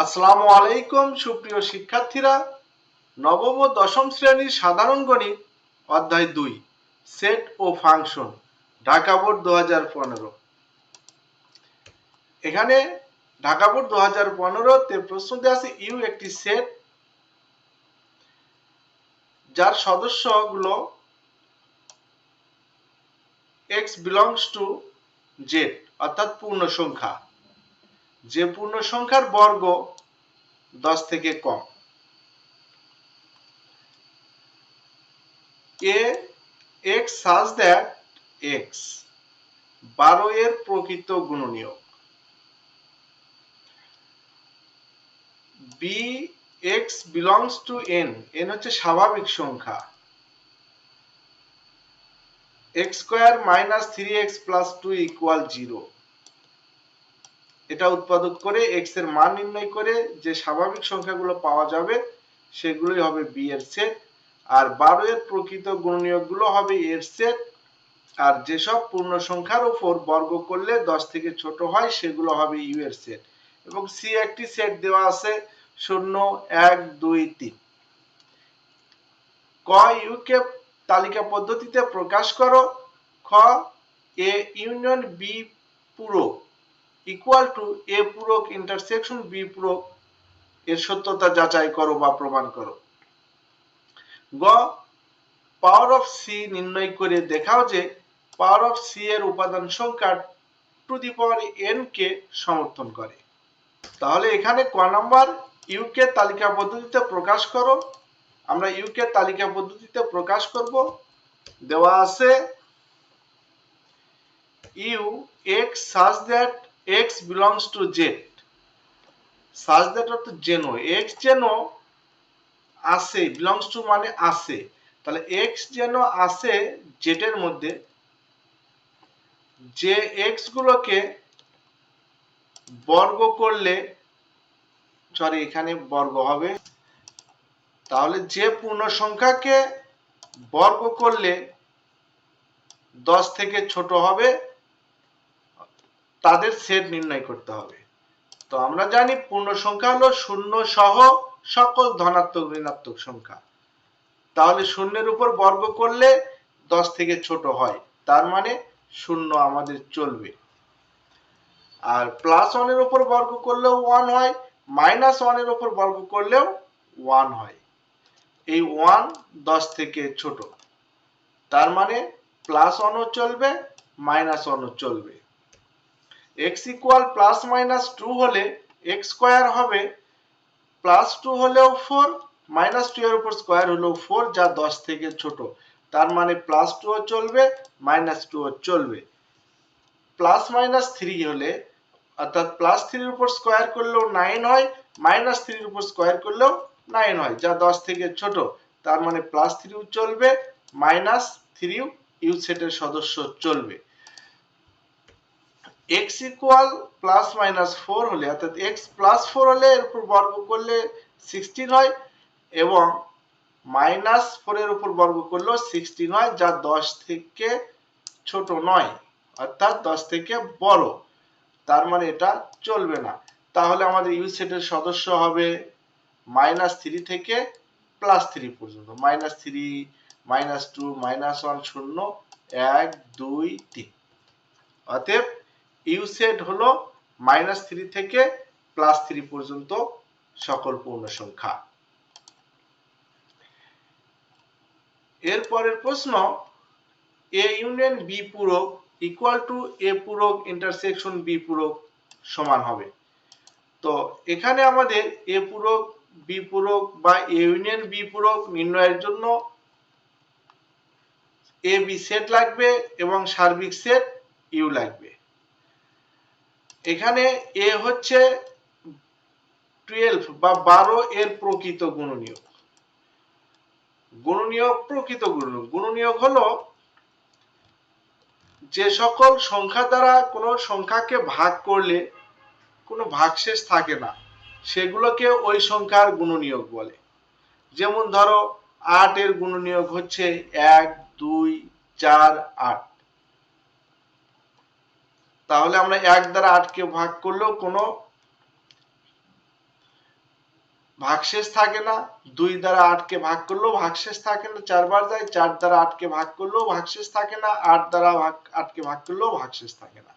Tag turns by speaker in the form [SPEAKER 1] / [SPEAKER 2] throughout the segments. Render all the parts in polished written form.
[SPEAKER 1] আসসালামু আলাইকুম সুপ্রিয় শিক্ষার্থীরা, নবম ও দশম শ্রেণীর সাধারণ গণিত অধ্যায় 2 সেট ও ফাংশন ঢাকা বোর্ড 2015। এখানে ঢাকা বোর্ড 2015 তে প্রশ্ন দেওয়া আছে ইউ একটি সেট যার সদস্যগুলো x belongs to z অর্থাৎ পূর্ণ সংখ্যা, যে পূর্ণ সংখ্যার বর্গ 10 থেকে কম। a x such that x 12 এর প্রকৃত গুণনীয়ক, b x belongs to n, n হচ্ছে স্বাভাবিক সংখ্যা, x square minus 3x plus 2 equal 0। এটা উৎপাদক করে x এর মান নির্ণয় করে যে স্বাভাবিক সংখ্যাগুলো পাওয়া যাবে সেগুলোই হবে b এর সেট, আর 12 এর প্রকৃত গুণনীয়কগুলো হবে এর সেট, আর যেসব পূর্ণ সংখ্যার উপর বর্গ করলে 10 থেকে ছোট হয় সেগুলো হবে ইউ এর সেট। এবং সি একটি সেট দেওয়া আছে 0 1 2 3। ক ইউ কে তালিকা পদ্ধতিতে প্রকাশ করো। খ এ ইউনিয়ন বি পূরক ইকুয়াল টু এ পূরক ইন্টারসেকশন বি পূরক এর সত্যতা যাচাই করো বা প্রমাণ করো। গ পাওয়ার অফ সি নির্ণয় করে দেখাও যে পাওয়ার অফ সি এর উপাদান সংখ্যা টু দি পাওয়ার n কে সমর্থন করে। তাহলে এখানে ক নাম্বার ইউকে তালিকা পদ্ধতিতে প্রকাশ করো। আমরা ইউকে তালিকা পদ্ধতিতে প্রকাশ করব। দেওয়া আছে you x such that x belongs to z, such that অর্থ যেন, x যেন আছে, belongs to মানে আছে, তাহলে x যেন আছে z এর মধ্যে, যে x গুলোকে বর্গ করলে, সরি এখানে বর্গ হবে, তাহলে যে পূর্ণ সংখ্যাকে বর্গ করলে 10 থেকে ছোট হবে তাদের সেট নির্ণয় করতে হবে। তো আমরা জানি পূর্ণ সংখ্যা হলো শূন্য সহ সকল ধনাত্মক ঋণাত্মক সংখ্যা, তাহলে শূন্যের উপর বর্গ করলে 10 থেকে ছোট হয়, তার মানে শূন্য আমাদের চলবে। আর প্লাস 1 এর উপর বর্গ করলেও 1 হয়, মাইনাস 1 এর উপর বর্গ করলেও 1 হয়। এই 1 10 থেকে ছোট, তার মানে প্লাস 1 ও চলবে মাইনাস 1 ও চলবে। x ইকুয়াল প্লাস মাইনাস 2 হলে x স্কয়ার হবে, প্লাস 2 হলেও 4, মাইনাস 2 এর উপর স্কয়ার হলেও 4, যা 10 থেকে ছোট, তার মানে প্লাস 2 ও চলবে মাইনাস 2 ও চলবে। প্লাস মাইনাস 3 হলে, অর্থাৎ প্লাস 3 এর উপর স্কয়ার করলেও 9 হয়, মাইনাস 3 এর উপর স্কয়ার করলেও 9 হয়, যা 10 থেকে ছোট, তার মানে প্লাস 3 ও চলবে মাইনাস 3 ইউ সেটের সদস্য চলবে। x ইকুয়াল প্লাস মাইনাস 4 হলে, অর্থাৎ x প্লাস 4 হলে এর উপর বর্গ করলে 16 হয়, এবং মাইনাস 4 এর উপর বর্গ করলেও 16 হয়, যা 10 থেকে ছোট নয়, অর্থাৎ 10 থেকে বড়, তার মানে এটা চলবে না। তাহলে আমাদের ইউ সেটের সদস্য হবে মাইনাস 3 থেকে প্লাস 3 পর্যন্ত, মাইনাস 3 মাইনাস 2 মাইনাস 1 0 1 2 3। অতএব ইউ সেট হলো মাইনাস 3 থেকে প্লাস 3 পর্যন্ত সকল পূর্ণ সংখ্যা। এর পরের প্রশ্ন এ ইউনিয়ন বি পূরক ইকুয়াল টু এ পূরক ইন্টারসেকশন বি পূরক সমান হবে। তো এখানে আমাদের এ পূরক বি পূরক বা এ ইউনিয়ন বি পূরক নির্ণয়ের জন্য এ বি সেট লাগবে এবং সার্বিক সেট ইউ লাগবে। এখানে এ হচ্ছে 12 বা 12 এর প্রকৃত গুণনীয়ক। গুণনীয়ক প্রকৃত গুণনীয়ক, গুণনীয়ক হলো যে সকল সংখ্যা দ্বারা কোনো সংখ্যাকে ভাগ করলে কোনো ভাগশেষ থাকে না, সেগুলোকে ওই সংখ্যার গুণনীয়ক বলে। যেমন ধরো 8 এর গুণনীয়ক হচ্ছে 1 2 4 8, তাহলে আমরা 1 দ্বারা 8 কে ভাগ করলেও কোনো ভাগশেষ থাকে না, 2 দ্বারা 8 কে ভাগ করলেও ভাগশেষ থাকে না, 4 বার যায়, 4 দ্বারা 8 কে ভাগ করলেও ভাগশেষ থাকে না, 8 দ্বারা 8 কে ভাগ করলেও ভাগশেষ থাকে না।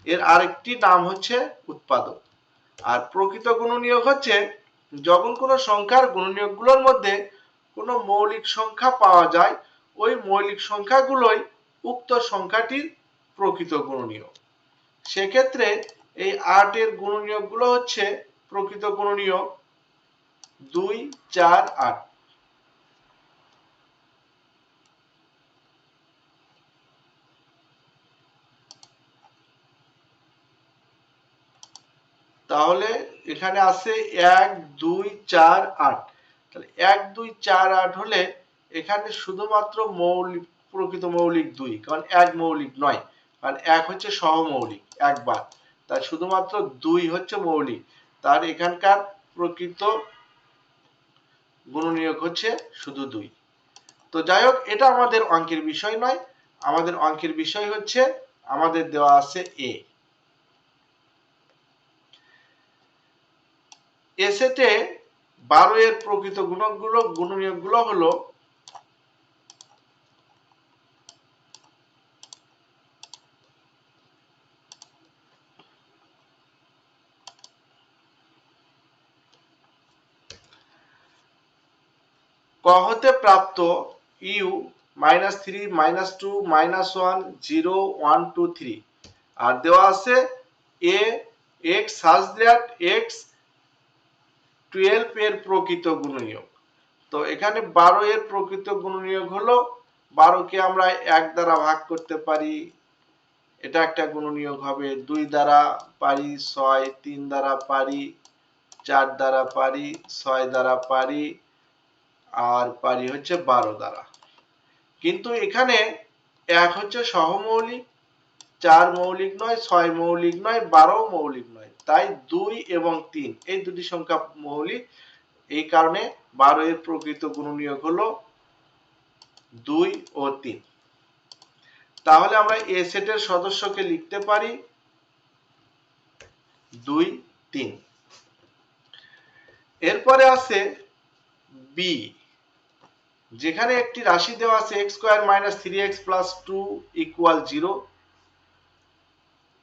[SPEAKER 1] এর আরেকটি নাম হচ্ছে উৎপাদক। আর প্রকৃত গুণনীয়ক হচ্ছে যখন কোনো সংখ্যার গুণনীয়কগুলোর মধ্যে কোনো মৌলিক সংখ্যা পাওয়া যায়, ওই মৌলিক সংখ্যাগুলোই উক্ত সংখ্যাটির প্রকৃত গুণনীয়ক। সেক্ষেত্রে এই 8 এর গুণনীয়কগুলো হচ্ছে প্রকৃত গুণনীয়ক 2, 4, 8। তাহলে এখানে আছে 1, 2, 4, 8। তাহলে 1, 2, 4, 8 হলে এখানে শুধুমাত্র মৌলিক প্রকৃত মৌলিক 2, কারণ 1 মৌলিক নয়, কারণ 1 হচ্ছে সহমৌলিক একবার, তাই শুধুমাত্র 2 হচ্ছে মৌলিক। তার এখানকার প্রকৃত গুণনীয়ক হচ্ছে শুধু 2। তো যাই হোক, এটা আমাদের অঙ্কের বিষয় নয়, আমাদের অঙ্কের বিষয় হচ্ছে আমাদের দেওয়া আছে এ সেটে 12 এর প্রকৃত গুণনীয়কগুলো হলো ক হতে প্রাপ্ত ইউ -3, -2, -1, 0, 1, 2, 3, আর দেওয়া আছে এ x such that x 12 এর প্রকৃত গুণনীয়ক। তো এখানে 12 এর প্রকৃত গুণনীয়ক হলো 12 কে আমরা 1 দ্বারা ভাগ করতে পারি, এটা একটা গুণনীয়ক হবে, 2 দ্বারা পারি, 6, 3 দ্বারা পারি, 4 দ্বারা পারি, 6 দ্বারা পারি, আর পারি হচ্ছে 12 দ্বারা। কিন্তু এখানে 1 হচ্ছে সহমৌলিক, 4 মৌলিক নয়, 6 মৌলিক নয়, 12 মৌলিক নয়, তাই 2 এবং 3 এই দুটি সংখ্যা মৌলিক। এই কারণে 12 এর প্রকৃত গুণনীয়ক হলো 2 ও 3। তাহলে আমরা এ সেটের সদস্যকে লিখতে পারি 2, 3। এরপরে আছে বি, যেখানে একটি রাশি দেওয়া আছে x স্কয়ার - 3x + 2 = 0।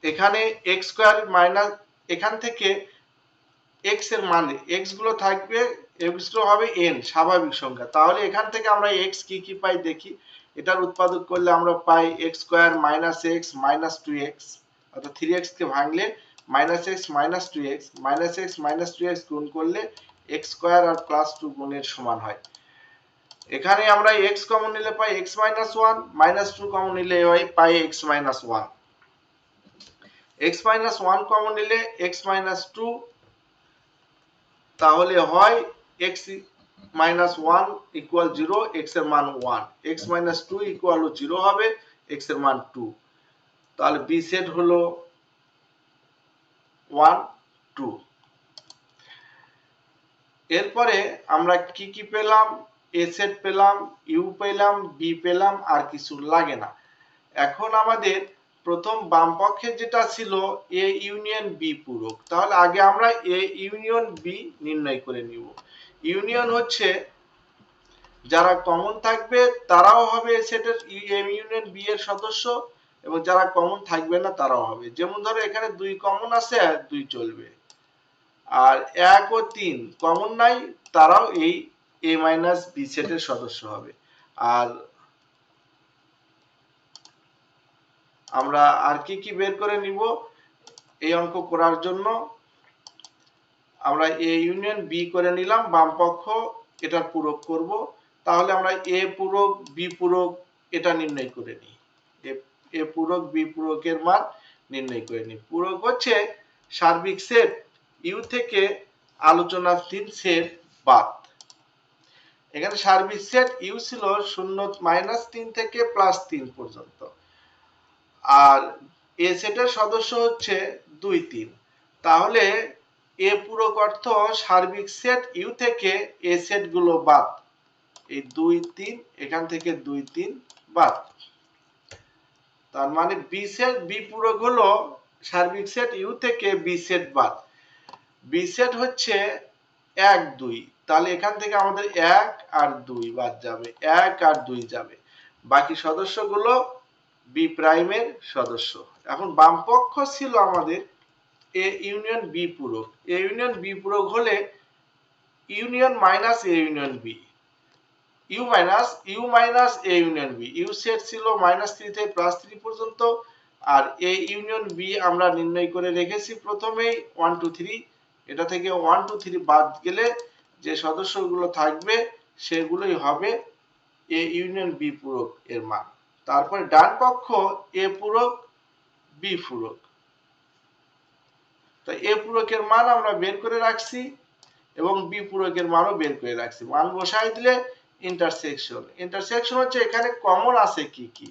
[SPEAKER 1] এখানে x স্কয়ার মাইনাস, এখান থেকে x এর মান, x গুলো থাকবে, x গুলো হবে n স্বাভাবিক সংখ্যা। তাহলে এখান থেকে আমরা x কি কি পাই দেখি। এটার উৎপাদক করলে আমরা পাই x স্কয়ার - x - 2x, অর্থাৎ 3x কে ভাঙলে -x - 2x, -x - 2x গুণ করলে x স্কয়ার আর +2 গুণের সমান হয়। এখানে আমরা x কমন নিলে পাই x - 1, -2 কমন নিলে পাই x - 1, x - 1 কমন নিলে x - 2, তাহলে হয় x - 1 = 0, x এর মান 1, x - 2 = 0 হবে, x এর মান 2। তাহলে বি সেট হলো 1, 2। এরপরে আমরা কি কি পেলাম, এ সেট পেলাম, ইউ পেলাম, বি পেলাম, আর কিছু লাগে না। এখন আমাদের প্রথম বাম পক্ষে যেটা ছিল এ ইউনিয়ন বি পূরক, তাহলে আগে আমরা এ ইউনিয়ন বি নির্ণয় করে নিব। ইউনিয়ন হচ্ছে যারা কমন থাকবে তারাও হবে সেটের এ ইউনিয়ন বি এর সদস্য, এবং যারা কমন থাকবে না তারাও হবে। যেমন ধরো এখানে 2 কমন আছে, 2 চলবে, আর 1 ও 3 কমন নাই, তারাও এই a - বি সেটের সদস্য হবে। আর আমরা আর কি কি বের করে নিব এই অঙ্ক করার জন্য, আমরা এ ইউনিয়ন বি করে নিলাম, বাম পক্ষ এটার পূরক করব। তাহলে আমরা এ পূরক বি পূরক এটা নির্ণয় করে নিই, এ পূরক বি পূরকের মান নির্ণয় করে নিই। পূরক হচ্ছে সার্বিক সেট ইউ থেকে আলোচনাধীন সেট বাদ। এখানে সার্বিক সেট ইউ ছিল 0 -3 থেকে +3 পর্যন্ত, আর এ সেটের সদস্য হচ্ছে 2, 3। তাহলে এ পূরক অর্থ সার্বিক সেট ইউ থেকে এ সেট গুলো বাদ, এই 2, 3, এখান থেকে 2, 3 বাদ। তার মানে বি সেট বি পূরক হলো সার্বিক সেট ইউ থেকে বি সেট বাদ। বি সেট হচ্ছে 1 2, তাহলে এখান থেকে আমাদের 1 আর 2 বাদ যাবে, 1 আর 2 যাবে, বাকি সদস্যগুলো বি প্রাইমের সদস্য। এখন বাম পক্ষ ছিল আমাদের এ ইউনিয়ন বি পূরক। এ ইউনিয়ন বি পূরক হলে union minus A union B, U minus A union B. U set ছিল -3 থেকে +3 পর্যন্ত, আর এ ইউনিয়ন বি আমরা নির্ণয় করে রেখেছি প্রথমেই 1 2 3। এটা থেকে 1 2 3 বাদ গেলে যে সদস্যগুলো থাকবে সেগুলোই হবে এ ইউনিয়ন বি পূরক এর মান। তারপরে ডান পক্ষ এ পূরক বি পূরক, তো এ পূরকের মান আমরা বের করে রাখছি এবং বি পূরকের মানও বের করে রাখছি। মান বসাই দিলে ইন্টারসেকশন। ইন্টারসেকশন হচ্ছে এখানে কমন আছে কি কি,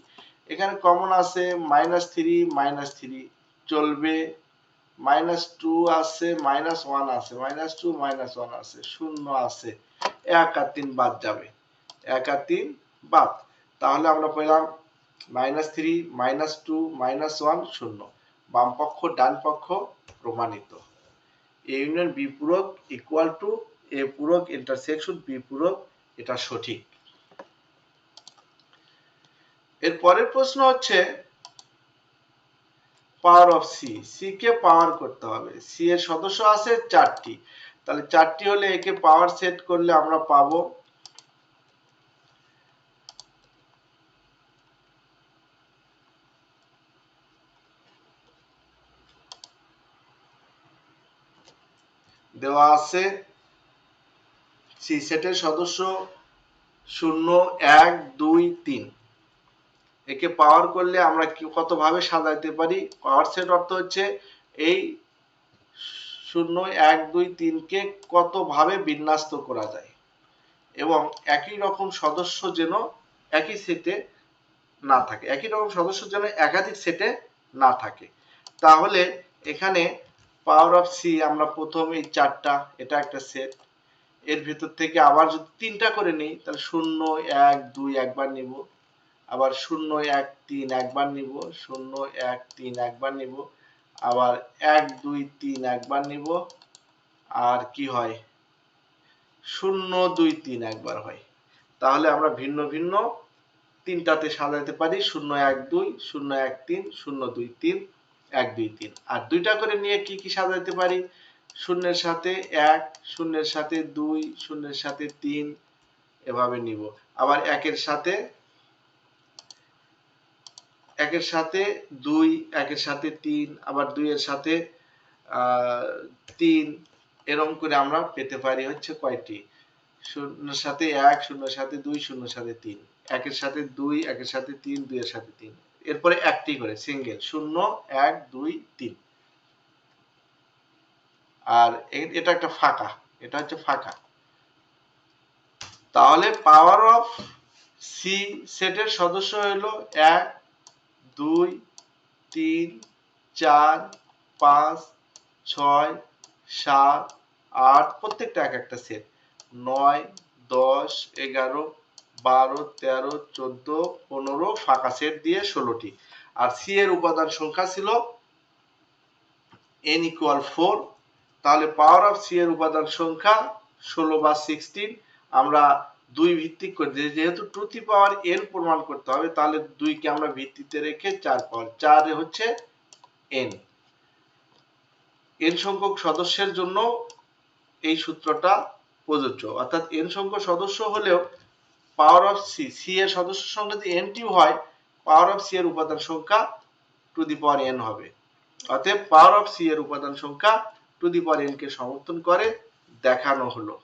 [SPEAKER 1] এখানে কমন আছে -3 -3 চলবে, -2 আছে, -1 আছে, -2 -1 আছে, 0 আছে, 1 আর 3 বাদ যাবে, 1 আর 3 বাদ। তাহলে আমরা পেলাম -3 -2 -1 0। বাম পক্ষ ডান পক্ষ প্রমাণিত। এ ইউনিয়ন বি পূরক ইকুয়াল টু এ পূরক ইন্টারসেকশন বি পূরক, এটা সঠিক। এর পরের প্রশ্ন হচ্ছে power of C. C K পাওয়ার করতে হবে। সি এর সদস্য আছে 4টি, তাহলে 4টি হলে একে পাওয়ার সেট করলে আমরা পাবো দেওয়া আছে সি সেটের সদস্য 0 1 2 3। একে পাওয়ার করলে আমরা কত ভাবে সাজাইতে পারি? পাওয়ার সেট অর্থ হচ্ছে এই 0 1 2 3 কে কত ভাবে বিন্যস্ত করা যায় এবং একই রকম সদস্য যেন একই সেটে না থাকে, একই রকম সদস্য যেন একাধিক সেটে না থাকে। তাহলে এখানে পাওয়ার অফ সি আমরা প্রথম এই 4টা, এটা একটা সেট, এর ভিতর থেকে আবার যদি 3টা করে নিই তাহলে 0 1 2 একবার নিব, আবার 0 1 3 একবার নিব, 0 1 3 একবার নিব, আবার 1 2 3 একবার নিব, আর কি হয় 0 2 3 একবার হয়। তাহলে আমরা ভিন্ন ভিন্ন 3টাতে সাজাতে পারি 0 1 2 0 1 3 0 2 3 1 2 3। আর 2টা করে নিয়ে কি কি সাজাতে পারি? 0 এর সাথে 1, 0 এর সাথে 2, 0 এর সাথে 3 এভাবে নিব। আবার 1 এর সাথে 2, 1 এর সাথে 3, আবার 2 এর সাথে 3, এরকম করে আমরা পেতে পারি হচ্ছে কয়টি? 0 এর সাথে 1, 0 এর সাথে 2, 0 এর সাথে 3, 1 এর সাথে 2, 1 এর সাথে 3, 2 এর সাথে 3, এরপরে একটি করে সিঙ্গেল 0 1 2 3। আর এটা একটা ফাঁকা, এটা হচ্ছে ফাঁকা। তাহলে পাওয়ার অফ সি সেটের সদস্য হলো 1 2 3 4 5 6 7 8, প্রত্যেকটা এক একটা সেট, 9 10 11 12 13 14 15 ফাঁকা সেট দিয়ে 16টি। আর সি এর উপাদান সংখ্যা ছিল n = 4। তাহলে পাওয়ার অফ সি এর উপাদান সংখ্যা 16 বা 16। আমরা 2 ভিত্তিক করে, যেহেতু টু দি পাওয়ার n প্রমাণ করতে হবে, তাহলে 2 কে আমরা ভিত্তিতে রেখে 4 পাওয়ার 4 হচ্ছে n। n সংখ্যক সদস্যের জন্য এই সূত্রটা প্রযোজ্য, অর্থাৎ n সংখ্যক সদস্য হলেও পাওয়ার অফ সি, সি এর সদস্য সংখ্যা যদি n টি হয়, পাওয়ার অফ সি এর উপাদান সংখ্যা টু দি পাওয়ার n হবে। অতএব পাওয়ার অফ সি এর উপাদান সংখ্যা টু দি পাওয়ার n কে সমর্থন করে দেখানো হলো।